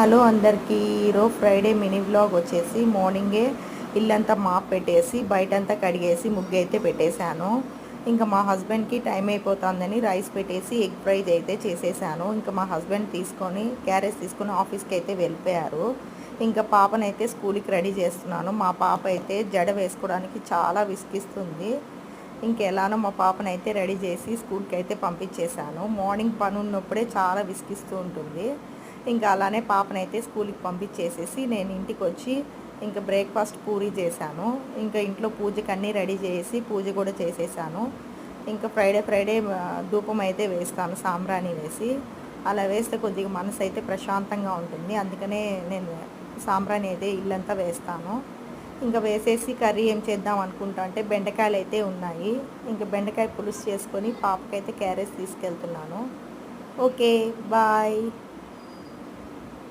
Hello అందరికీ. ఈరోజు Friday mini vlog వచ్చేసి మార్నింగే ఇల్లంతా మాప్ పెట్టేసి బయటంతా కడిగేసి ముగ్గు అయితే పెట్టేశాను. ఇంకా మా హస్బెండ్కి టైం అయిపోతుందని రైస్ పెట్టేసి ఎగ్ ఫ్రై అయితే చేసేసాను. ఇంకా మా హస్బెండ్ క్యారేజ్ తీసుకొని ఆఫీస్కి అయితే వెళ్ళిపోయారు. ఇంకా పాపనైతే స్కూల్కి రెడీ చేస్తున్నాను. మా పాప అయితే జడ వేసుకోవడానికి చాలా విసిగిస్తుంది. ఇంకెలానో మా పాపనైతే రెడీ చేసి స్కూల్కి అయితే పంపించేశాను. మార్నింగ్ పని ఉన్నప్పుడే చాలా విసిగిస్తూ ఉంటుంది. ఇంకా అలానే పాపనైతే స్కూల్కి పంపించేసేసి నేను ఇంటికి వచ్చి ఇంకా బ్రేక్ఫాస్ట్ పూరీ చేశాను. ఇంకా ఇంట్లో పూజకి అన్నీ రెడీ చేసి పూజ కూడా చేసేసాను. ఇంకా ఫ్రైడే ధూపం అయితే వేస్తాను సాంబ్రాణి వేసి. అలా వేస్తే కొద్దిగా మనసు అయితే ప్రశాంతంగా ఉంటుంది. అందుకనే నేను సాంబ్రాణి అయితే ఇల్లంతా వేస్తాను. ఇంకా వేసేసి కర్రీ ఏం చేద్దాం అనుకుంటా అంటే బెండకాయలు అయితే ఉన్నాయి. ఇంకా బెండకాయ పులుసు చేసుకొని పాపకైతే క్యారేజ్ తీసుకెళ్తున్నాను. Okay, bye.